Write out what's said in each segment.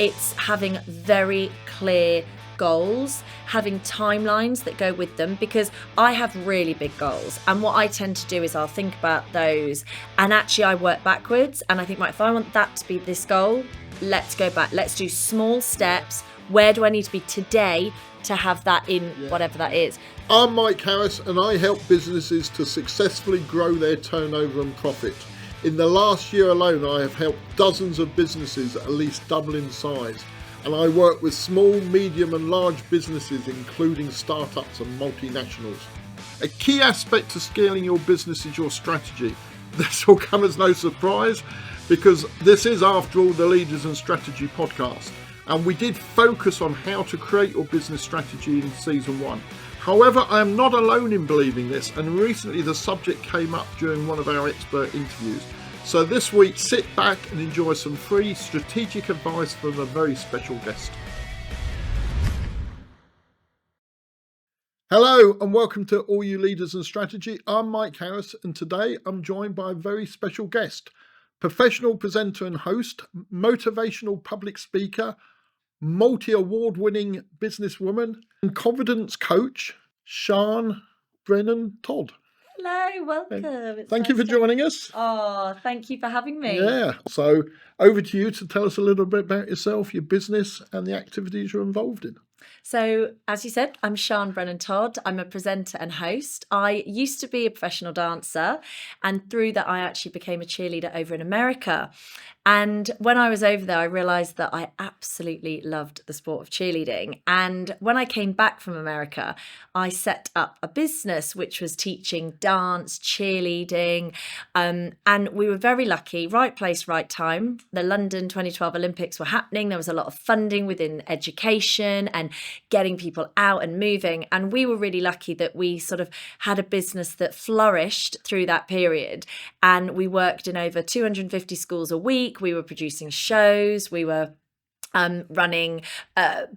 It's having very clear goals, having timelines that go with them, because I have really big goals, and what I tend to do is I'll think about those and actually I work backwards, and I think, right, if I want that to be this goal, let's go back, let's do small steps. Where do I need to be today to have that in whatever that is? I'm Mike Harris, and I help businesses to successfully grow their turnover and profit. In the last year alone, I have helped dozens of businesses at least double in size. And I work with small, medium and large businesses, including startups and multinationals. A key aspect to scaling your business is your strategy. This will come as no surprise, because this is, after all, the Leaders and Strategy podcast. And we did focus on how to create your business strategy in season 1. However, I am not alone in believing this, and recently the subject came up during one of our expert interviews. So this week, sit back and enjoy some free strategic advice from a very special guest. Hello and welcome to All You Leaders and Strategy. I'm Mike Harris, and today I'm joined by a very special guest, professional presenter and host, motivational public speaker, multi-award-winning businesswoman and confidence coach, Sian Brennan-Todd. Hello, welcome. Thank you for joining us. Oh, thank you for having me. Yeah, so over to you to tell us a little bit about yourself, your business and the activities you're involved in. So, as you said, I'm Sian Brennan-Todd. I'm a presenter and host. I used to be a professional dancer, and through that I actually became a cheerleader over in America. And when I was over there, I realised that I absolutely loved the sport of cheerleading. And when I came back from America, I set up a business which was teaching dance, cheerleading, and we were very lucky. Right place, right time. The London 2012 Olympics were happening. There was a lot of funding within education and getting people out and moving. And we were really lucky that we sort of had a business that flourished through that period. And we worked in over 250 schools a week. We were producing shows, we were running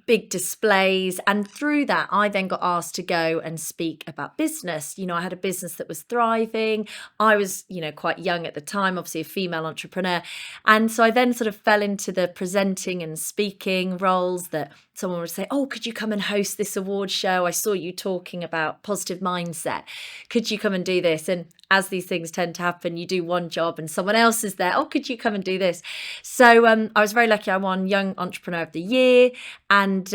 big displays, and through that I then got asked to go and speak about business. I had a business that was thriving. I was quite young at the time, obviously a female entrepreneur, and so I then sort of fell into the presenting and speaking roles that someone would say, oh, could you come and host this award show? I saw you talking about positive mindset. Could you come and do this? And as these things tend to happen, you do one job and someone else is there. Oh, could you come and do this? So I was very lucky. I won Young Entrepreneur of the Year, and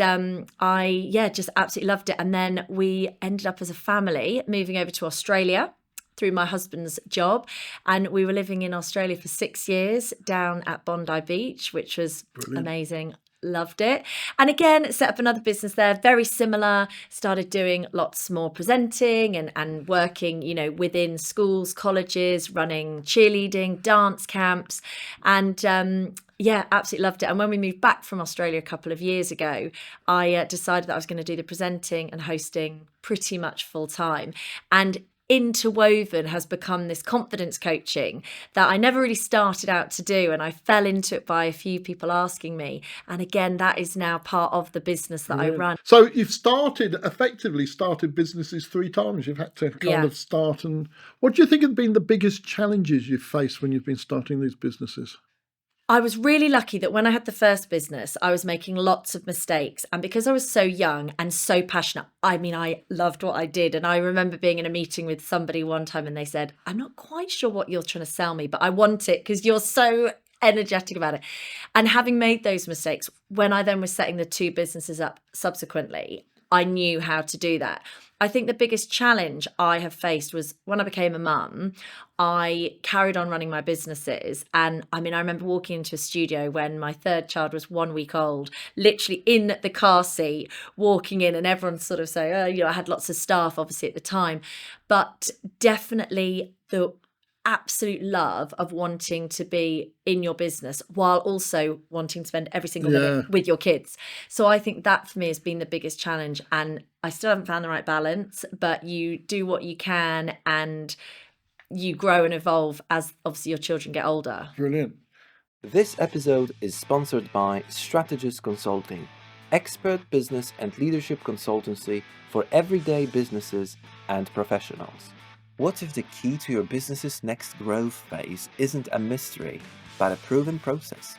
I just absolutely loved it. And then we ended up as a family moving over to Australia through my husband's job, and we were living in Australia for 6 years down at Bondi Beach, which was amazing. Loved it. And again, set up another business there, very similar, started doing lots more presenting and working, within schools, colleges, running cheerleading, dance camps, and absolutely loved it. And when we moved back from Australia a couple of years ago, I decided that I was going to do the presenting and hosting pretty much full time. And interwoven has become this confidence coaching that I never really started out to do, and I fell into it by a few people asking me, and again that is now part of the business that I run. So you've effectively started businesses 3 times. You've had to kind of start. And what do you think have been the biggest challenges you've faced when you've been starting these businesses? I was really lucky that when I had the first business, I was making lots of mistakes. And because I was so young and so passionate, I loved what I did. And I remember being in a meeting with somebody one time and they said, I'm not quite sure what you're trying to sell me, but I want it because you're so energetic about it. And having made those mistakes, when I then was setting the 2 businesses up subsequently, I knew how to do that. I think the biggest challenge I have faced was when I became a mum, I carried on running my businesses. And I remember walking into a studio when my 3rd child was 1 week old, literally in the car seat, walking in, and everyone sort of saying, I had lots of staff obviously at the time, but definitely the absolute love of wanting to be in your business while also wanting to spend every single minute with your kids. So I think that for me has been the biggest challenge, and I still haven't found the right balance, but you do what you can and you grow and evolve as obviously your children get older. Brilliant. This episode is sponsored by Strategist Consulting, expert business and leadership consultancy for everyday businesses and professionals. What if the key to your business's next growth phase isn't a mystery, but a proven process?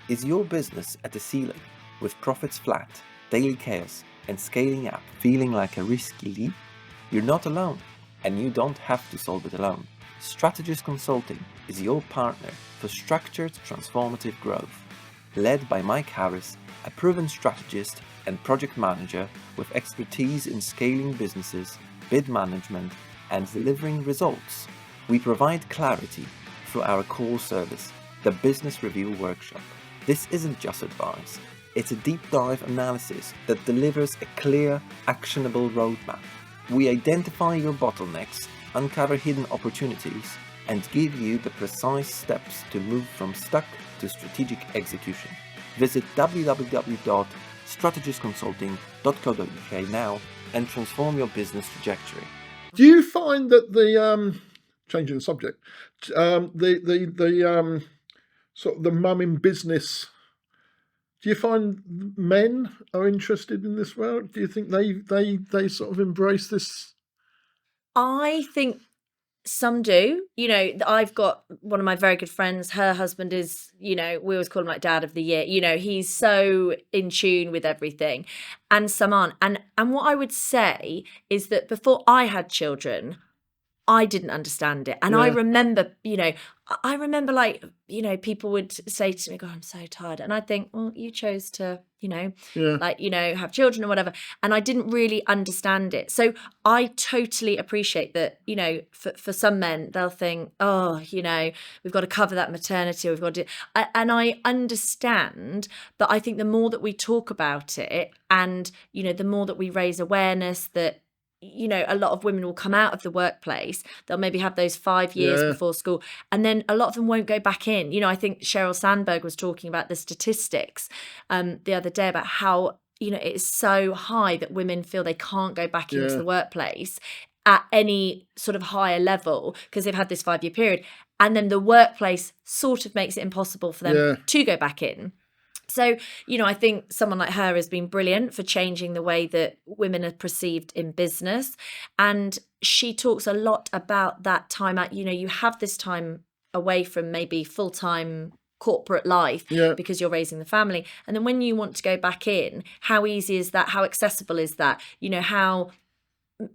Is your business at the ceiling, with profits flat, daily chaos, and scaling up feeling like a risky leap? You're not alone, and you don't have to solve it alone. Strategist Consulting is your partner for structured, transformative growth. Led by Mike Harris, a proven strategist and project manager with expertise in scaling businesses, bid management, and delivering results, we provide clarity through our core service, the Business Review Workshop. This isn't just advice, it's a deep dive analysis that delivers a clear, actionable roadmap. We identify your bottlenecks, uncover hidden opportunities, and give you the precise steps to move from stuck to strategic execution. Visit www.strategistconsulting.co.uk now and transform your business trajectory. Do you find that the changing the subject, the sort of the mum in business, do you find men are interested in this world? Do you think they sort of embrace this? I think some do. I've got one of my very good friends, her husband is, we always call him like dad of the year. He's so in tune with everything, and some aren't. And what I would say is that before I had children, I didn't understand it. And I remember, like, people would say to me, God, I'm so tired. And I think, well, you chose to, have children or whatever. And I didn't really understand it. So I totally appreciate that, for some men, they'll think, oh, we've got to cover that maternity. Or we've got to, and I understand, but I think the more that we talk about it and, the more that we raise awareness that, a lot of women will come out of the workplace. They'll maybe have those 5 years before school, and then a lot of them won't go back in. I think Sheryl Sandberg was talking about the statistics the other day about how, it is so high that women feel they can't go back into the workplace at any sort of higher level because they've had this 5-year period. And then the workplace sort of makes it impossible for them to go back in. So, I think someone like her has been brilliant for changing the way that women are perceived in business. And she talks a lot about that time out, you have this time away from maybe full-time corporate life because you're raising the family. And then when you want to go back in, how easy is that? How accessible is that? How,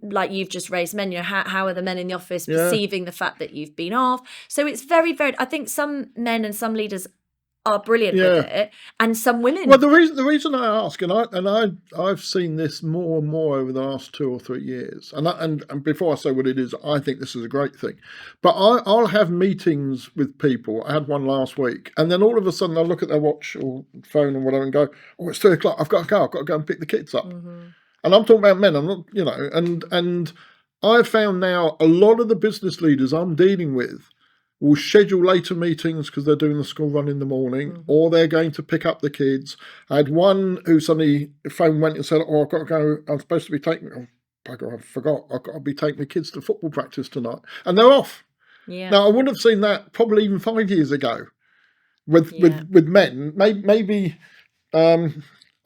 like you've just raised men, how are the men in the office perceiving the fact that you've been off? So it's very, very, I think some men and some leaders are brilliant with it, and some women. Well, the reason I ask, and I've seen this more and more over the last 2 or 3 years, and before I say what it is, I think this is a great thing. But I'll have meetings with people. I had one last week, and then all of a sudden they'll look at their watch or phone or whatever and go, "Oh, it's 3:00. I've got to go. I've got to go and pick the kids up." Mm-hmm. And I'm talking about men. I'm not, and I've found now a lot of the business leaders I'm dealing with will schedule later meetings because they're doing the school run in the morning, or they're going to pick up the kids. I had one who suddenly the phone went and said, "Oh, I've got to go. I'm supposed to be taking. Oh, bugger, I forgot. I've got to be taking the kids to football practice tonight," and they're off. Yeah. Now I wouldn't have seen that probably even 5 years ago with men. Maybe.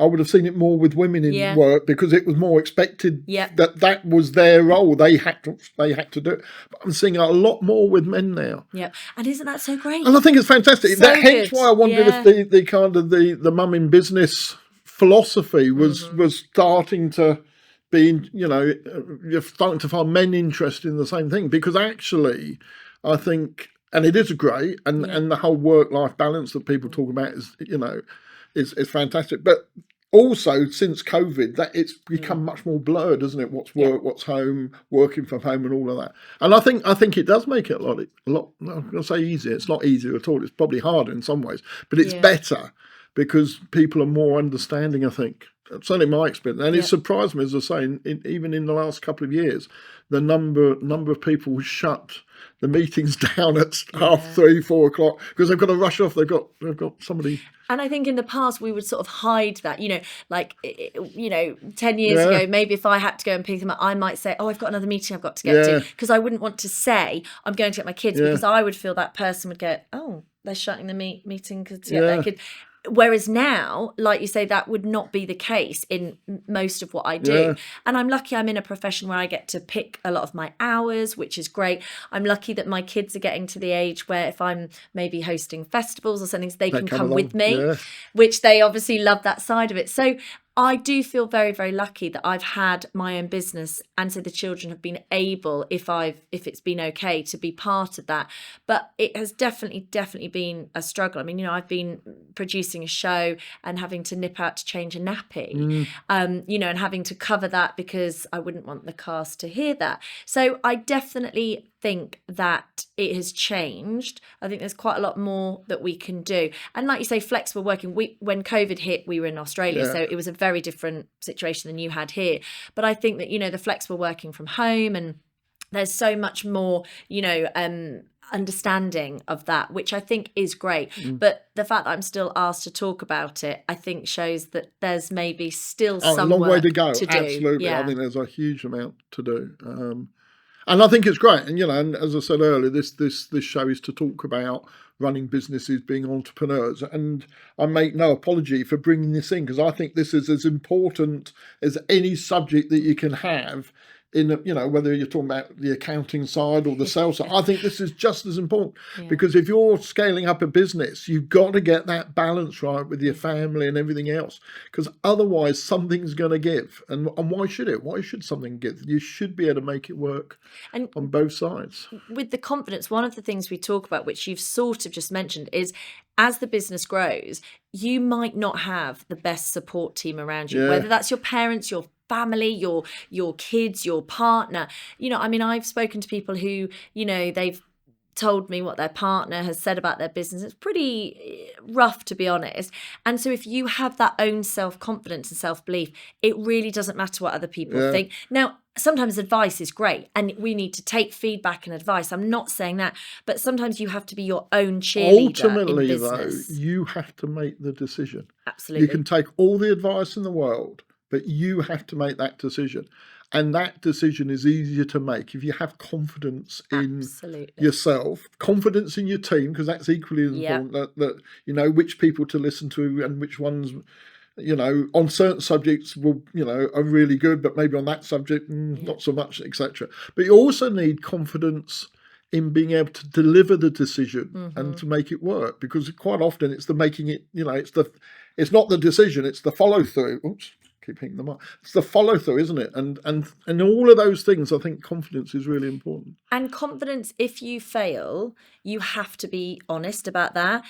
I would have seen it more with women in work because it was more expected that was their role. They had to do it. But I'm seeing it a lot more with men now. Yeah, and isn't that so great? And I think it's fantastic. Hence why I wondered if the kind of the mum in business philosophy was starting to be, you're starting to find men interested in the same thing, because actually I think, and it is great, and the whole work-life balance that people talk about is, is fantastic. But also, since COVID, that it's become much more blurred, isn't it? What's work, what's home, working from home, and all of that. And I think it does make it a lot. I'm going to say easier. It's not easier at all. It's probably harder in some ways, but it's better because people are more understanding, I think. Certainly my experience. And it surprised me, as I say, even in the last couple of years, the number of people who shut the meetings down at 3:30, 4 o'clock because they've got to rush off. They've got somebody. And I think in the past we would sort of hide that, 10 years ago, maybe if I had to go and pick them up, I might say, oh, I've got another meeting I've got to get to, because I wouldn't want to say I'm going to get my kids, because I would feel that person would go, oh, they're shutting the meeting to get their kids. Whereas now, like you say, that would not be the case in most of what I do. Yeah. And I'm lucky I'm in a profession where I get to pick a lot of my hours, which is great. I'm lucky that my kids are getting to the age where if I'm maybe hosting festivals or something, they can come with me, Yeah. which they obviously love that side of it. So I do feel very, very lucky that I've had my own business, and so the children have been able, if it's been okay, to be part of that. But it has definitely been a struggle. I mean, I've been producing a show and having to nip out to change a nappy, and having to cover that because I wouldn't want the cast to hear that. So I definitely think that it has changed. I think there's quite a lot more that we can do. And like you say, flexible working. When COVID hit, we were in Australia, so it was a very different situation than you had here. But I think that, the flexible working from home, and there's so much more, understanding of that, which I think is great. But the fact that I'm still asked to talk about it, I think shows that there's maybe still some a long way work to go. do. Absolutely. Yeah. I think there's a huge amount to do. And I think it's great. And, and as I said earlier, this show is to talk about running businesses, being entrepreneurs. And I make no apology for bringing this in, because I think this is as important as any subject that you can have in, whether you're talking about the accounting side or the sales side. I think this is just as important, because if you're scaling up a business, you've got to get that balance right with your family and everything else, because otherwise something's going to give. And why should it? Why should something give? You should be able to make it work on both sides. With the confidence, one of the things we talk about, which you've sort of just mentioned, is as the business grows, you might not have the best support team around you, whether that's your parents, your family, your kids, your partner. I've spoken to people who, they've told me what their partner has said about their business. It's pretty rough, to be honest. And so if you have that own self-confidence and self-belief, it really doesn't matter what other people think. Now, sometimes advice is great, and we need to take feedback and advice. I'm not saying that, but sometimes you have to be your own cheerleader. Ultimately, in business. though, you have to make the decision. Absolutely. You can take all the advice in the world, but you have to make that decision. And that decision is easier to make if you have confidence in yourself, confidence in your team, because that's equally as important, that you know which people to listen to and which ones, on certain subjects will, are really good, but maybe on that subject, not so much, etc. But you also need confidence in being able to deliver the decision and to make it work, because quite often it's the making it, it's not the decision, it's the follow through. Oops. Keep hitting them up. It's the follow through, isn't it? And all of those things, I think confidence is really important. And confidence, if you fail, you have to be honest about that.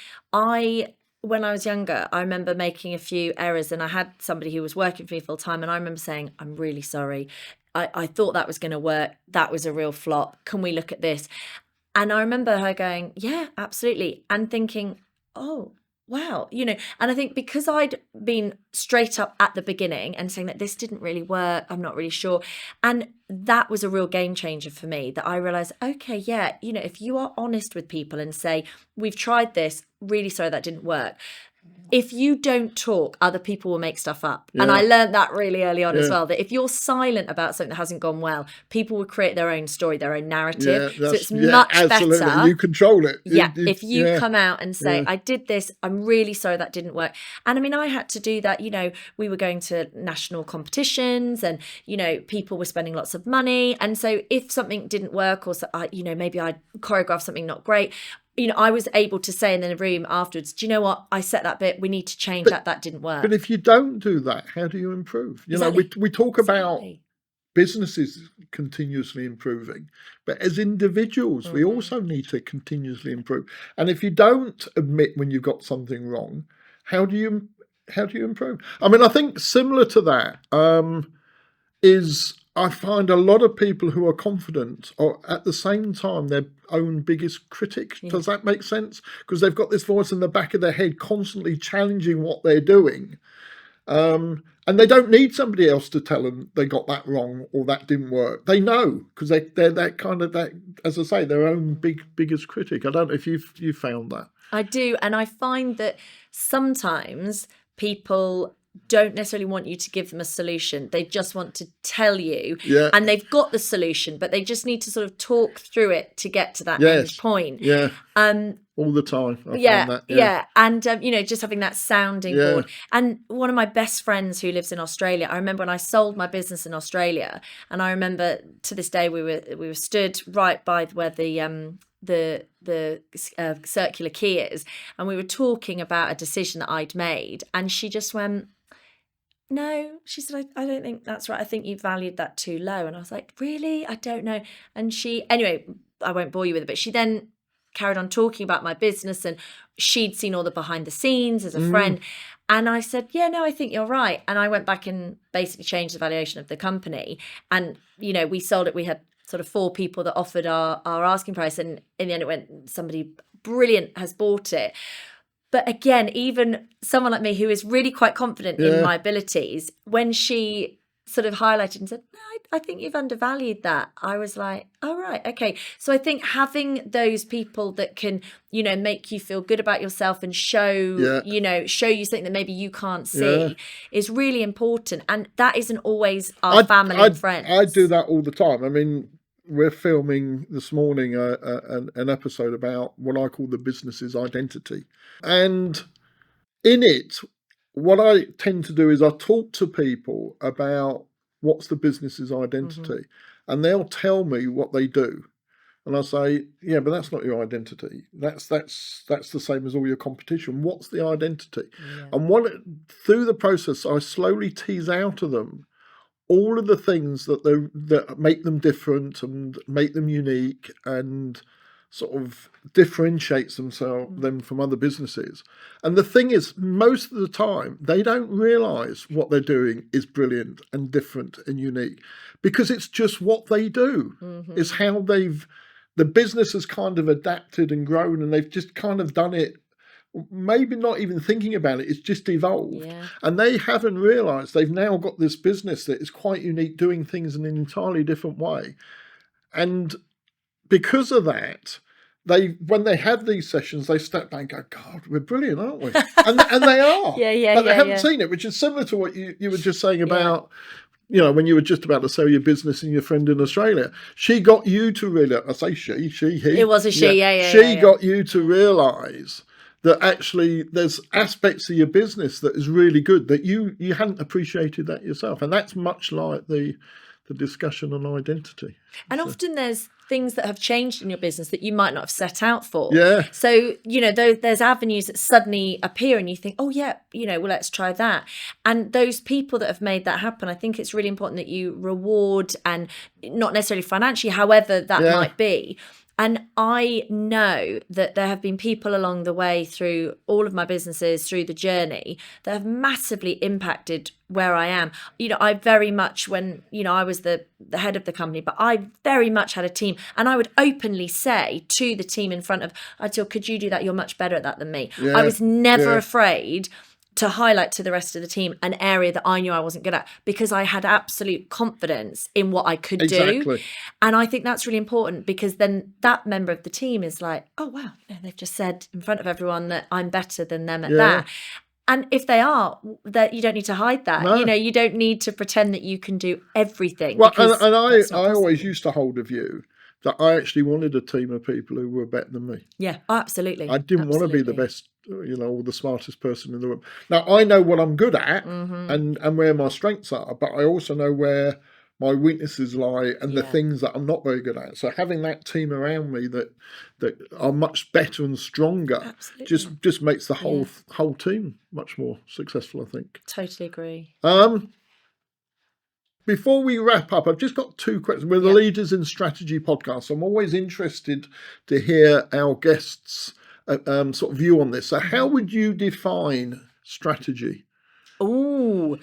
When I was younger, I remember making a few errors, and I had somebody who was working for me full time, and I remember saying, "I'm really sorry. I thought that was going to work. That was a real flop. Can we look at this?" And I remember her going, "Yeah, absolutely," and thinking, "Oh, wow," and I think because I'd been straight up at the beginning and saying that this didn't really work, I'm not really sure. And that was a real game changer for me, that I realized, okay, yeah, if you are honest with people and say, we've tried this, really sorry that didn't work. If you don't talk, other people will make stuff up. Yeah. And I learned that really early on as well, that if you're silent about something that hasn't gone well, people will create their own story, their own narrative. So it's much better. You control it. If you come out and say, I did this, I'm really sorry that didn't work. And I mean, I had to do that. We were going to national competitions, and, people were spending lots of money. And so if something didn't work, or maybe I choreographed something not great, I was able to say in the room afterwards, do you know what? I set that bit. We need to change that. That didn't work. But if you don't do that, how do you improve? We talk about businesses continuously improving, but as individuals, we also need to continuously improve. And if you don't admit when you've got something wrong, how do you improve? I mean, I think similar to that is, I find a lot of people who are confident are at the same time their own biggest critic. Yeah. Does that make sense? Because they've got this voice in the back of their head constantly challenging what they're doing. And they don't need somebody else to tell them they got that wrong or that didn't work. They know, because they're that kind of, that, as I say, their own biggest critic. I don't know if you've found that. I do. And I find that sometimes people don't necessarily want you to give them a solution. They just want to tell you, Yeah. and they've got the solution, but they just need to sort of talk through it to get to that Yes. end point. Yeah. All the time. I find that. Yeah. And, just having that sounding Yeah. board. And one of my best friends who lives in Australia, I remember when I sold my business in Australia, and I remember to this day we were stood right by where the circular key is, and we were talking about a decision that I'd made, and she just went, no, she said, I don't think that's right. I think you valued that too low. And I was like, really? I don't know. And anyway, I won't bore you with it, but she then carried on talking about my business, and she'd seen all the behind the scenes as a friend. And I said, yeah, no, I think you're right. And I went back and basically changed the valuation of the company. And, we sold it. We had sort of 4 people that offered our asking price. And in the end, it went, somebody brilliant has bought it. But again, even someone like me who is really quite confident in my abilities, when she sort of highlighted and said, no, I think you've undervalued that, I was like, oh, right, okay. So I think having those people that can, make you feel good about yourself and show you something that maybe you can't see is really important. And that isn't always our family and friends. I do that all the time. I mean, we're filming this morning an episode about what I call the business's identity. And in it, what I tend to do is I talk to people about what's the business's identity, and they'll tell me what they do. And I say, yeah, but that's not your identity. That's the same as all your competition. What's the identity? Yeah. And through the process, I slowly tease out of them all of the things that make them different and make them unique and sort of differentiates them from other businesses. And the thing is, most of the time, they don't realise what they're doing is brilliant and different and unique, because it's just what they do. It's how the business has kind of adapted and grown, and they've just kind of done it, maybe not even thinking about it, it's just evolved. And they haven't realised they've now got this business that is quite unique, doing things in an entirely different way. And because of that, when they have these sessions, they step back and go, God, we're brilliant, aren't we? And they are. But they haven't seen it, which is similar to what you were just saying about, when you were just about to sell your business and your friend in Australia. She got you to realise, I say he. It was a she, She got you to realise that actually there's aspects of your business that is really good, that you hadn't appreciated that yourself. And that's much like the discussion on identity. And often there's things that have changed in your business that you might not have set out for. So, there's avenues that suddenly appear and you think, oh, yeah, well, let's try that. And those people that have made that happen, I think it's really important that you reward, and not necessarily financially, however that might be. And I know that there have been people along the way through all of my businesses, through the journey, that have massively impacted where I am. I very much, when, I was the head of the company, but I very much had a team. And I would openly say to the team in front of, I'd say, could you do that? You're much better at that than me. I was never afraid to highlight to the rest of the team an area that I knew I wasn't good at, because I had absolute confidence in what I could do. And I think that's really important, because then that member of the team is like, oh, wow, they've just said in front of everyone that I'm better than them at that. And if they are, that you don't need to hide that. No. You don't need to pretend that you can do everything. Well, and I always used to hold a view that I actually wanted a team of people who were better than me. Yeah, absolutely. I didn't want to be the best, or the smartest person in the room. Now, I know what I'm good at and where my strengths are, but I also know where my weaknesses lie and the things that I'm not very good at. So having that team around me that are much better and stronger just makes the whole team much more successful, I think. Totally agree. Before we wrap up, I've just got 2 questions. We're the Leaders in Strategy podcast. So I'm always interested to hear our guests' sort of view on this. So how would you define strategy? Oh,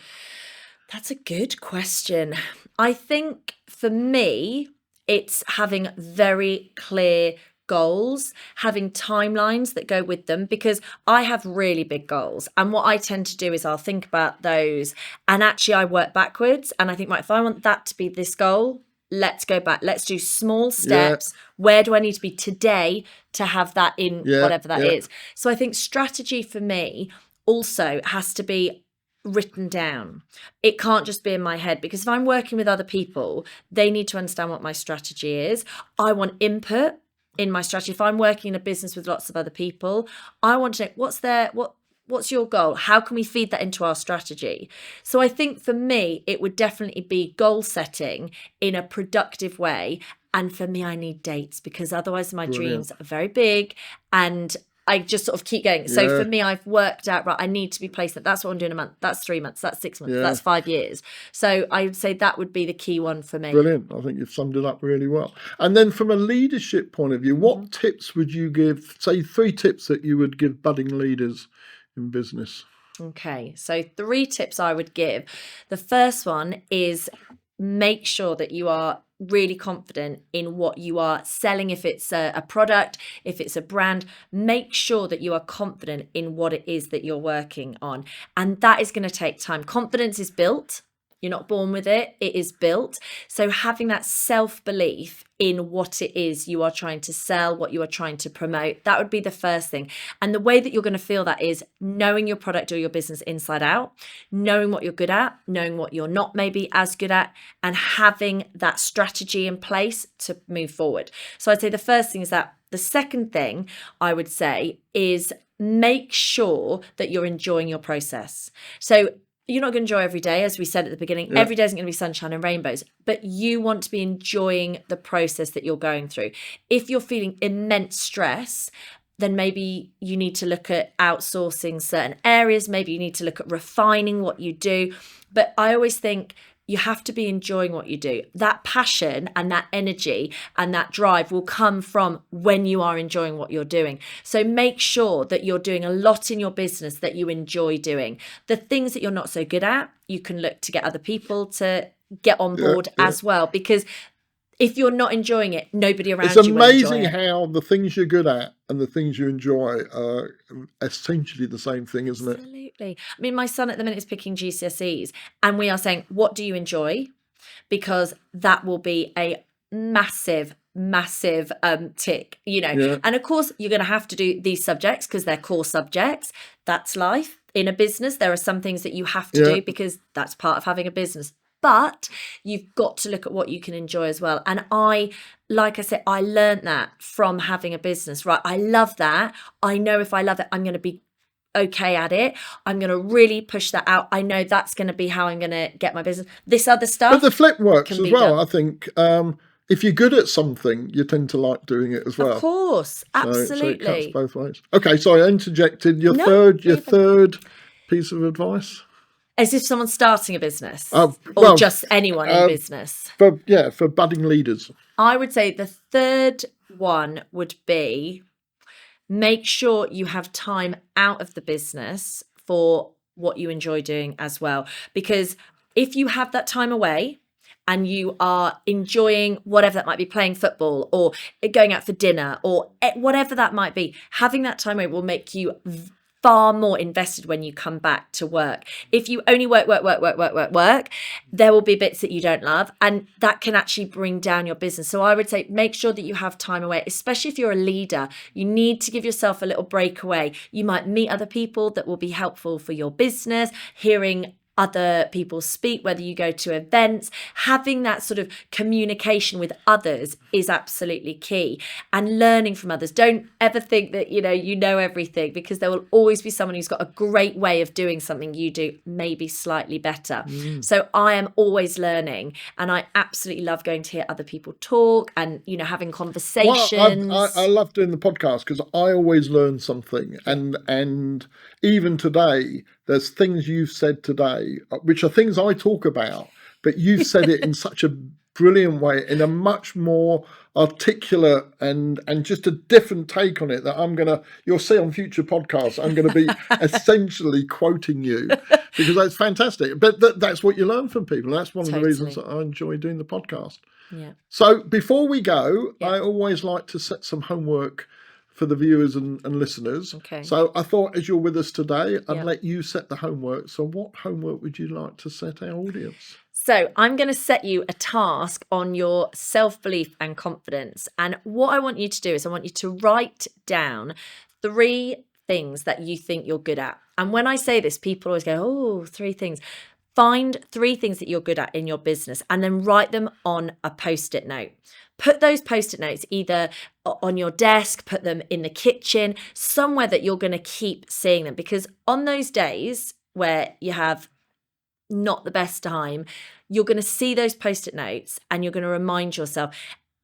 that's a good question. I think for me, it's having very clear goals, having timelines that go with them, because I have really big goals. And what I tend to do is I'll think about those, and actually I work backwards. And I think, right, if I want that to be this goal, let's go back. Let's do small steps. Where do I need to be today to have that in whatever that is? So I think strategy for me also has to be written down. It can't just be in my head, because if I'm working with other people, they need to understand what my strategy is. I want input in my strategy. If I'm working in a business with lots of other people, I want to know what's your goal? How can we feed that into our strategy? So I think for me, it would definitely be goal setting in a productive way. And for me, I need dates, because otherwise my dreams are very big and I just sort of keep going. So for me, I've worked out, right, I need to be placed. That's what I'm doing a month. That's 3 months. That's 6 months. That's 5 years. So I would say that would be the key one for me. Brilliant. I think you've summed it up really well. And then from a leadership point of view, what tips would you give, say 3 tips that you would give budding leaders in business? Okay, so 3 tips I would give. The first one is make sure that you are really confident in what you are selling. If it's a product, if it's a brand, make sure that you are confident in what it is that you're working on. And that is going to take time. Confidence is built. You're not born with it. It is built. So having that self-belief in what it is you are trying to sell, what you are trying to promote, that would be the first thing. And the way that you're going to feel that is knowing your product or your business inside out, knowing what you're good at, knowing what you're not maybe as good at, and having that strategy in place to move forward. So I'd say the first thing is that. The second thing I would say is make sure that you're enjoying your process. So you're not going to enjoy every day, as we said at the beginning. Every day isn't going to be sunshine and rainbows, but you want to be enjoying the process that you're going through. If you're feeling immense stress, then maybe you need to look at outsourcing certain areas. Maybe you need to look at refining what you do. But I always think you have to be enjoying what you do. That passion and that energy and that drive will come from when you are enjoying what you're doing. So make sure that you're doing a lot in your business that you enjoy doing. The things that you're not so good at, you can look to get other people to get on board as well, because if you're not enjoying it, nobody around you will enjoy it. It's amazing how the things you're good at and the things you enjoy are essentially the same thing, isn't it? Absolutely. I mean, my son at the minute is picking GCSEs, and we are saying, what do you enjoy? Because that will be a massive tick, And of course, you're going to have to do these subjects because they're core subjects. That's life. In a business, there are some things that you have to do because that's part of having a business. But you've got to look at what you can enjoy as well. And like I said, I learned that from having a business, right? I love that. I know if I love it, I'm going to be okay at it. I'm going to really push that out. I know that's going to be how I'm going to get my business. This other stuff. But the flip works as well. Done. I think if you're good at something, you tend to like doing it as well. Of course. Absolutely. So it cuts both ways. Okay, sorry, I interjected. Your third piece of advice? As if someone's starting a business or just anyone in business. For budding leaders. I would say the third one would be make sure you have time out of the business for what you enjoy doing as well. Because if you have that time away and you are enjoying whatever that might be, playing football or going out for dinner or whatever that might be, having that time away will make you far more invested when you come back to work. If you only work, there will be bits that you don't love, and that can actually bring down your business. So I would say make sure that you have time away, especially if you're a leader. You need to give yourself a little break away. You might meet other people that will be helpful for your business, hearing other people speak, whether you go to events, having that sort of communication with others is absolutely key, and learning from others. Don't ever think that you know everything, because there will always be someone who's got a great way of doing something you do maybe slightly better. So I am always learning, and I absolutely love going to hear other people talk and having conversations. Well, I love doing the podcast because I always learn something, and even today there's things you've said today which are things I talk about, but you've said it in such a brilliant way, in a much more articulate and just a different take on it that you'll see on future podcasts. I'm going to be essentially quoting you, because that's fantastic. But that's what you learn from people. That's one of the reasons that I enjoy doing the podcast. Yeah. So before we go, I always like to set some homework for the viewers and listeners. Okay. So I thought, as you're with us today, I'd let you set the homework. So what homework would you like to set our audience? So I'm going to set you a task on your self-belief and confidence. And what I want you to do is I want you to write down 3 things that you think you're good at. And when I say this, people always go, oh, 3 things. Find 3 things that you're good at in your business and then write them on a post-it note. Put those post-it notes either on your desk, put them in the kitchen, somewhere that you're going to keep seeing them. Because on those days where you have not the best time, you're going to see those post-it notes and you're going to remind yourself.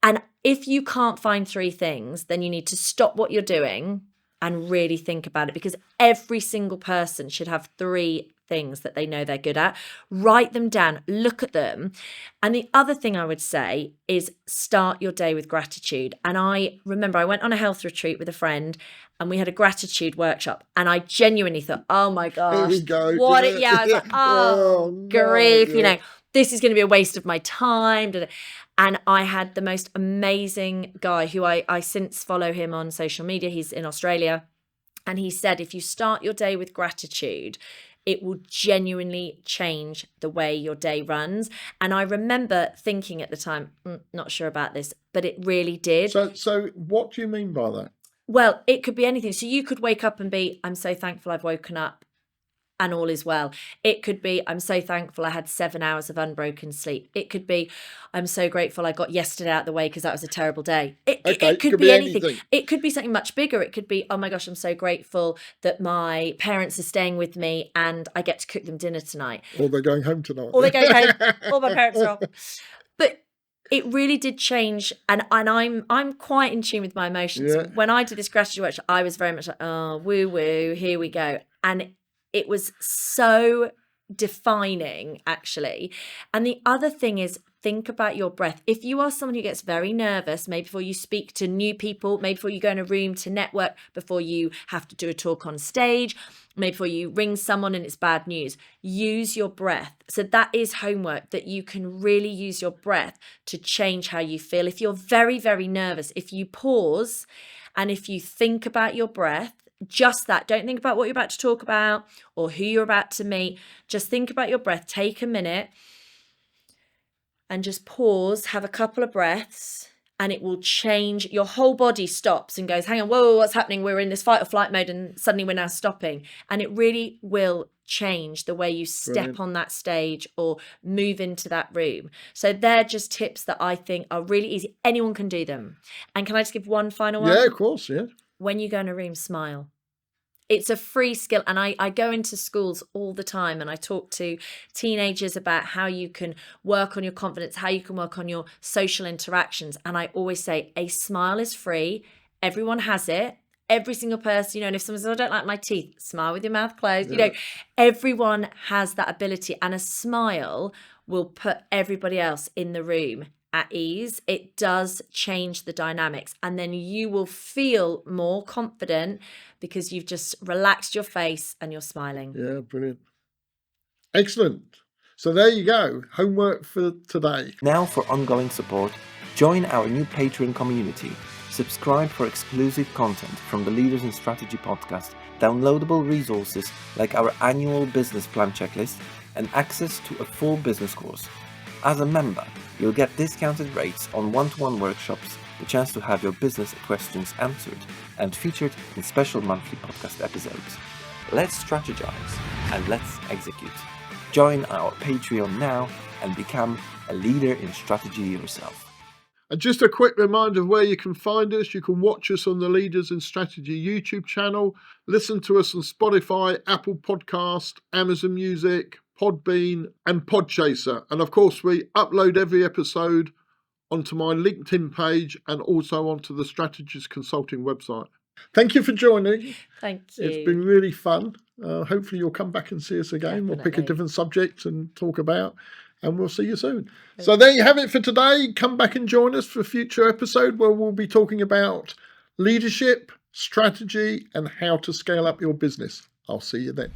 And if you can't find 3 things, then you need to stop what you're doing and really think about it, because every single person should have 3 things that they know they're good at. Write them down, look at them. And the other thing I would say is start your day with gratitude. And I remember I went on a health retreat with a friend and we had a gratitude workshop, and I genuinely thought, oh my gosh, Here we go. what I was like, oh, grief, you know, this is going to be a waste of my time. And I had the most amazing guy who I since follow him on social media. He's in Australia. And he said, if you start your day with gratitude, it will genuinely change the way your day runs. And I remember thinking at the time, not sure about this, but it really did. So what do you mean by that? Well, it could be anything. So you could wake up and be, I'm so thankful I've woken up and all is well. It could be, I'm so thankful I had 7 hours of unbroken sleep. It could be, I'm so grateful I got yesterday out of the way because that was a terrible day. It could be anything. It could be something much bigger. It could be, oh my gosh, I'm so grateful that my parents are staying with me and I get to cook them dinner tonight. Or they're going home tonight. Or they're going home. Or my parents are off. But it really did change, and I'm quite in tune with my emotions. Yeah. When I did this gratitude workshop, I was very much like, oh, woo woo, here we go. And it was so defining, actually. And the other thing is, think about your breath. If you are someone who gets very nervous, maybe before you speak to new people, maybe before you go in a room to network, before you have to do a talk on stage, maybe before you ring someone and it's bad news, use your breath. So that is homework, that you can really use your breath to change how you feel. If you're very, very nervous, if you pause and if you think about your breath, just that, don't think about what you're about to talk about or who you're about to meet. Just think about your breath. Take a minute and just pause, have a couple of breaths, and it will change. Your whole body stops and goes, hang on, whoa, what's happening? We're in this fight or flight mode and suddenly we're now stopping. And it really will change the way you step on that stage or move into that room. So they're just tips that I think are really easy. Anyone can do them. And can I just give one final one? Yeah, of course, yeah. When you go in a room, smile. It's a free skill. And I go into schools all the time and I talk to teenagers about how you can work on your confidence, how you can work on your social interactions. And I always say a smile is free. Everyone has it. Every single person, you know, and if someone says, I don't like my teeth, smile with your mouth closed. Yeah. You know, everyone has that ability. And a smile will put everybody else in the room at ease. It does change the dynamics, and then you will feel more confident because you've just relaxed your face and you're smiling. Yeah, brilliant. Excellent. So there you go. Homework for today. Now for ongoing support, join our new Patreon community. Subscribe for exclusive content from the Leaders in Strategy podcast, downloadable resources like our annual business plan checklist, and access to a full business course. As a member, you'll get discounted rates on one-to-one workshops, the chance to have your business questions answered, and featured in special monthly podcast episodes. Let's strategize and let's execute. Join our Patreon now and become a leader in strategy yourself. And just a quick reminder of where you can find us. You can watch us on the Leaders in Strategy YouTube channel, listen to us on Spotify, Apple Podcast, Amazon Music, Podbean and Podchaser. And of course, we upload every episode onto my LinkedIn page and also onto the Strategist Consulting website. Thank you for joining. Thank you. It's been really fun. Hopefully you'll come back and see us again. Definitely. We'll pick a different subject and talk about, and we'll see you soon. So there you have it for today. Come back and join us for a future episode where we'll be talking about leadership, strategy, and how to scale up your business. I'll see you then.